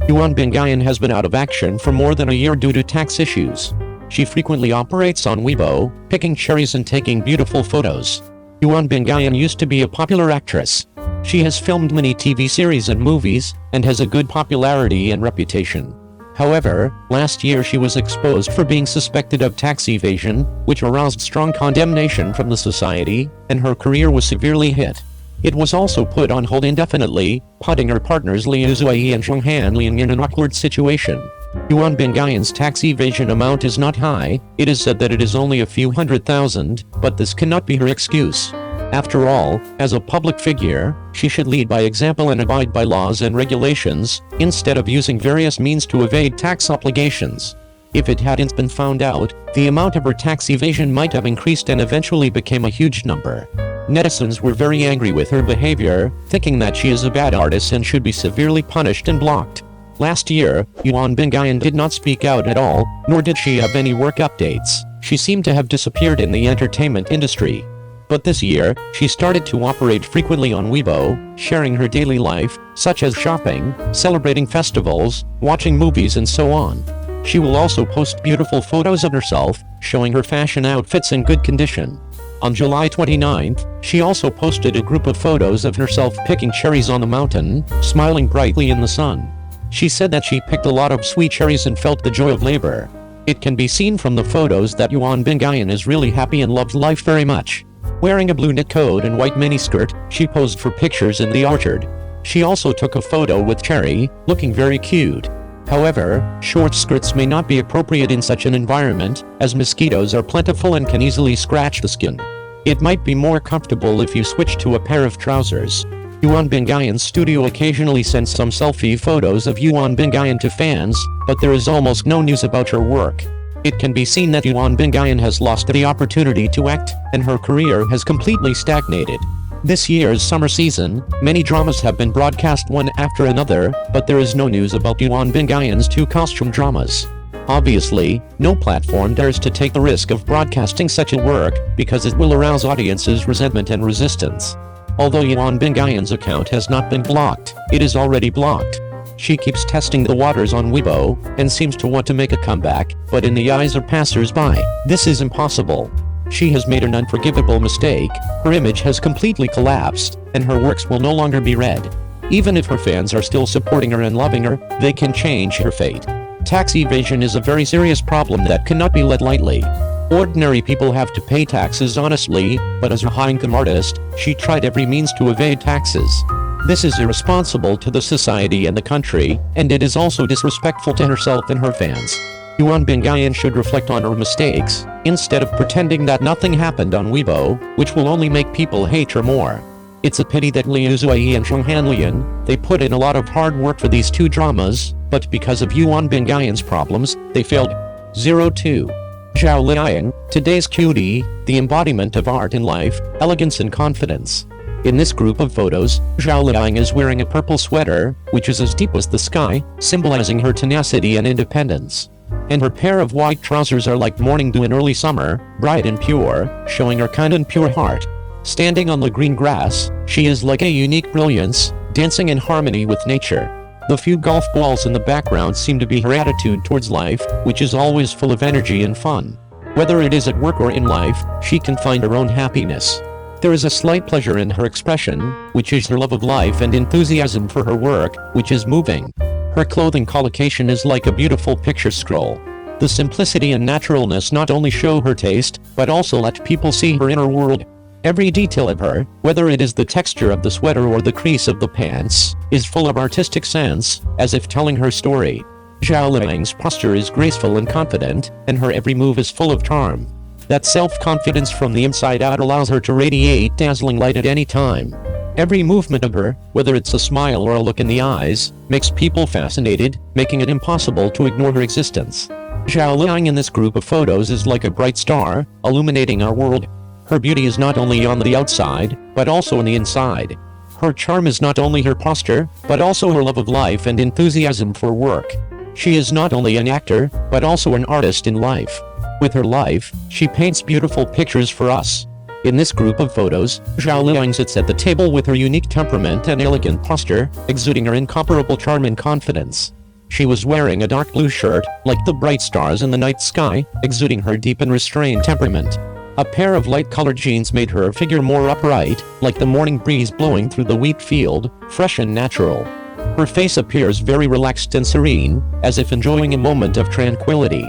Yuan Bingyan has been out of action for more than a year due to tax issues. She frequently operates on Weibo, picking cherries and taking beautiful photos. Yuan Bingyan used to be a popular actress. She has filmed many TV series and movies, and has a good popularity and reputation. However, last year she was exposed for being suspected of tax evasion, which aroused strong condemnation from the society, and her career was severely hit. It was also put on hold indefinitely, putting her partners Liu Zuyi and Zhao Liying in an awkward situation. Yuan Bingyan's tax evasion amount is not high. It is said that it is only a few $100,000, but this cannot be her excuse. After all, as a public figure, she should lead by example and abide by laws and regulations, instead of using various means to evade tax obligations. If it hadn't been found out, the amount of her tax evasion might have increased and eventually became a huge number. Netizens were very angry with her behavior, thinking that she is a bad artist and should be severely punished and blocked. Last year, Yuan Bingyan did not speak out at all, nor did she have any work updates. She seemed to have disappeared in the entertainment industry. But this year, she started to operate frequently on Weibo, sharing her daily life, such as shopping, celebrating festivals, watching movies and so on. She will also post beautiful photos of herself, showing her fashion outfits in good condition. On July 29th, she also posted a group of photos of herself picking cherries on the mountain, smiling brightly in the sun. She said that she picked a lot of sweet cherries and felt the joy of labor. It can be seen from the photos that Yuan Bingyan is really happy and loves life very much. Wearing a blue knit coat and white miniskirt, she posed for pictures in the orchard. She also took a photo with Cherry, looking very cute. However, short skirts may not be appropriate in such an environment, as mosquitoes are plentiful and can easily scratch the skin. It might be more comfortable if you switch to a pair of trousers. Yuan Bingyan's studio occasionally sends some selfie photos of Yuan Bingyan to fans, but there is almost no news about her work. It can be seen that Yuan Bingyan has lost the opportunity to act, and her career has completely stagnated. This year's summer season, many dramas have been broadcast one after another, but there is no news about Yuan Bingyan's two costume dramas. Obviously, no platform dares to take the risk of broadcasting such a work, because it will arouse audiences' resentment and resistance. Although Yuan Bingyan's account has not been blocked, it is already blocked. She keeps testing the waters on Weibo, and seems to want to make a comeback, but in the eyes of passers-by, this is impossible. She has made an unforgivable mistake, her image has completely collapsed, and her works will no longer be read. Even if her fans are still supporting her and loving her, they can change her fate. Tax evasion is a very serious problem that cannot be let lightly. Ordinary people have to pay taxes honestly, but as a high-income artist, she tried every means to evade taxes. This is irresponsible to the society and the country, and it is also disrespectful to herself and her fans. Yuan Bingyan should reflect on her mistakes, instead of pretending that nothing happened on Weibo, which will only make people hate her more. It's a pity that Liu Zuyi and Zhao Liying, they put in a lot of hard work for these two dramas, but because of Yuan Bingyan's problems, they failed. 02. Zhao Liying, today's cutie, the embodiment of art and life, elegance and confidence. In this group of photos, Zhao Liying is wearing a purple sweater, which is as deep as the sky, symbolizing her tenacity and independence. And her pair of white trousers are like morning dew in early summer, bright and pure, showing her kind and pure heart. Standing on the green grass, she is like a unique brilliance, dancing in harmony with nature. The few golf balls in the background seem to be her attitude towards life, which is always full of energy and fun. Whether it is at work or in life, she can find her own happiness. There is a slight pleasure in her expression, which is her love of life, and enthusiasm for her work, which is moving. Her clothing collocation is like a beautiful picture scroll. The simplicity and naturalness not only show her taste, but also let people see her inner world. Every detail of her, whether it is the texture of the sweater or the crease of the pants, is full of artistic sense, as if telling her story. Zhao Liying's posture is graceful and confident, and her every move is full of charm. That self-confidence from the inside out allows her to radiate dazzling light at any time. Every movement of her, whether it's a smile or a look in the eyes, makes people fascinated, making it impossible to ignore her existence. Zhao Liying in this group of photos is like a bright star, illuminating our world. Her beauty is not only on the outside, but also on the inside. Her charm is not only her posture, but also her love of life and enthusiasm for work. She is not only an actor, but also an artist in life. With her life, she paints beautiful pictures for us. In this group of photos, Zhao Liying sits at the table with her unique temperament and elegant posture, exuding her incomparable charm and confidence. She was wearing a dark blue shirt, like the bright stars in the night sky, exuding her deep and restrained temperament. A pair of light-colored jeans made her figure more upright, like the morning breeze blowing through the wheat field, fresh and natural. Her face appears very relaxed and serene, as if enjoying a moment of tranquility.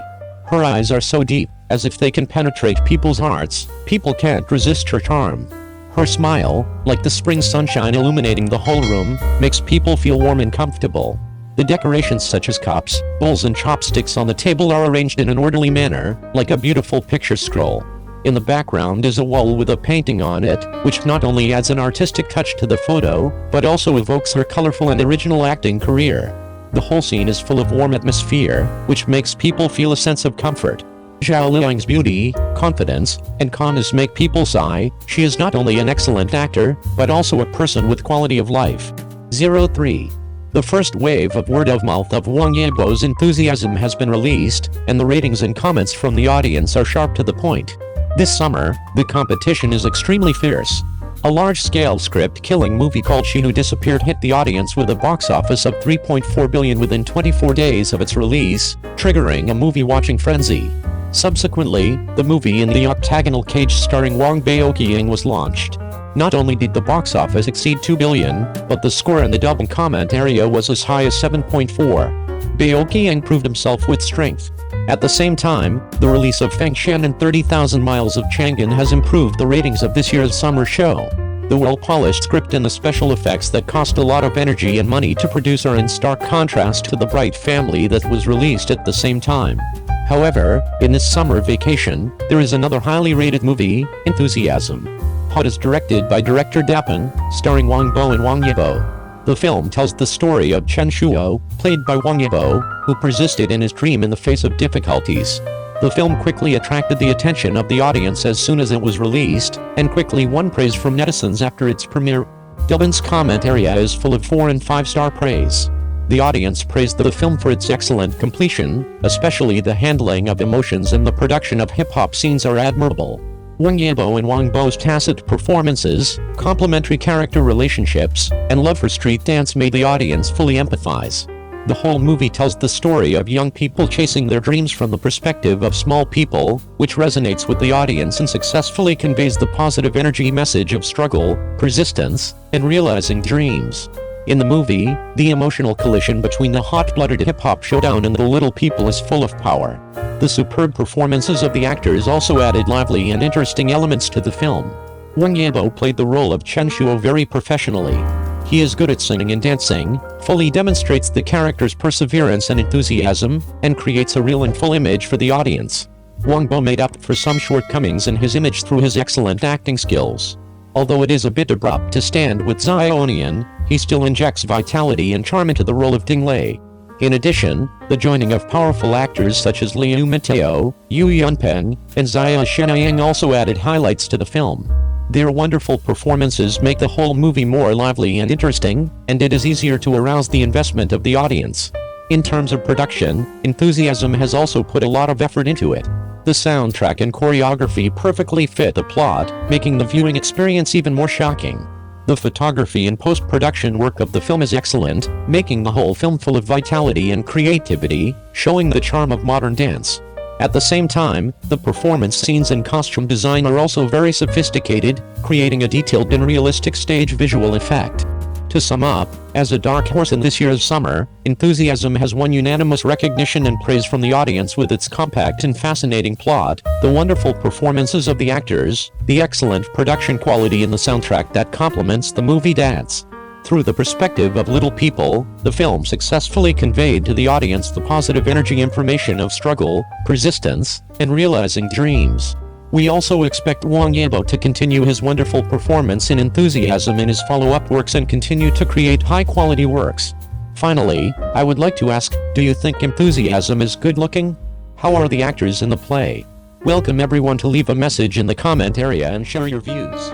Her eyes are so deep, as if they can penetrate people's hearts. People can't resist her charm. Her smile, like the spring sunshine illuminating the whole room, makes people feel warm and comfortable. The decorations such as cups, bowls and chopsticks on the table are arranged in an orderly manner, like a beautiful picture scroll. In the background is a wall with a painting on it, which not only adds an artistic touch to the photo, but also evokes her colorful and original acting career. The whole scene is full of warm atmosphere, which makes people feel a sense of comfort. Zhao Liying's beauty, confidence, and calmness make people sigh. She is not only an excellent actor, but also a person with quality of life. 03. The first wave of word-of-mouth of Wang Yibo's enthusiasm has been released, and the ratings and comments from the audience are sharp to the point. This summer, the competition is extremely fierce. A large-scale script-killing movie called She Who Disappeared hit the audience with a box office of $3.4 billion within 24 days of its release, triggering a movie-watching frenzy. Subsequently, the movie In the Octagonal Cage starring Wang Bingyan was launched. Not only did the box office exceed $2 billion, but the score in the dub and comment area was as high as 7.4. Bingyan proved himself with strength. At the same time, the release of Fengshan and 30,000 Miles of Chang'an has improved the ratings of this year's summer show. The well-polished script and the special effects that cost a lot of energy and money to produce are in stark contrast to the bright family that was released at the same time. However, in this summer vacation, there is another highly rated movie, Enthusiasm. It is directed by director Dapan, starring Wang Bo and Wang Yibo. The film tells the story of Chen Shuo, played by Wang Yibo, who persisted in his dream in the face of difficulties. The film quickly attracted the attention of the audience as soon as it was released, and quickly won praise from netizens after its premiere. Dubin's comment area is full of 4- and 5-star praise. The audience praised the film for its excellent completion, especially the handling of emotions and the production of hip-hop scenes are admirable. Wang Yibo and Wang Bo's tacit performances, complementary character relationships, and love for street dance made the audience fully empathize. The whole movie tells the story of young people chasing their dreams from the perspective of small people, which resonates with the audience and successfully conveys the positive energy message of struggle, persistence, and realizing dreams. In the movie, the emotional collision between the hot-blooded hip-hop showdown and the little people is full of power. The superb performances of the actors also added lively and interesting elements to the film. Wang Yibo played the role of Chen Shuo very professionally. He is good at singing and dancing, fully demonstrates the character's perseverance and enthusiasm, and creates a real and full image for the audience. Wang Bo made up for some shortcomings in his image through his excellent acting skills. Although it is a bit abrupt to stand with Zhao Liying, he still injects vitality and charm into the role of Ding Lei. In addition, the joining of powerful actors such as Liu Mateo, Yu Yunpeng, and Xia Shenaying also added highlights to the film. Their wonderful performances make the whole movie more lively and interesting, and it is easier to arouse the investment of the audience. In terms of production, Enthusiasm has also put a lot of effort into it. The soundtrack and choreography perfectly fit the plot, making the viewing experience even more shocking. The photography and post-production work of the film is excellent, making the whole film full of vitality and creativity, showing the charm of modern dance. At the same time, the performance scenes and costume design are also very sophisticated, creating a detailed and realistic stage visual effect. To sum up, as a dark horse in this year's summer, Enthusiasm has won unanimous recognition and praise from the audience with its compact and fascinating plot, the wonderful performances of the actors, the excellent production quality in the soundtrack that complements the movie dance. Through the perspective of little people, the film successfully conveyed to the audience the positive energy information of struggle, persistence, and realizing dreams. We also expect Wang Yibo to continue his wonderful performance in Enthusiasm in his follow-up works and continue to create high-quality works. Finally, I would like to ask, do you think Enthusiasm is good-looking? How are the actors in the play? Welcome everyone to leave a message in the comment area and share your views.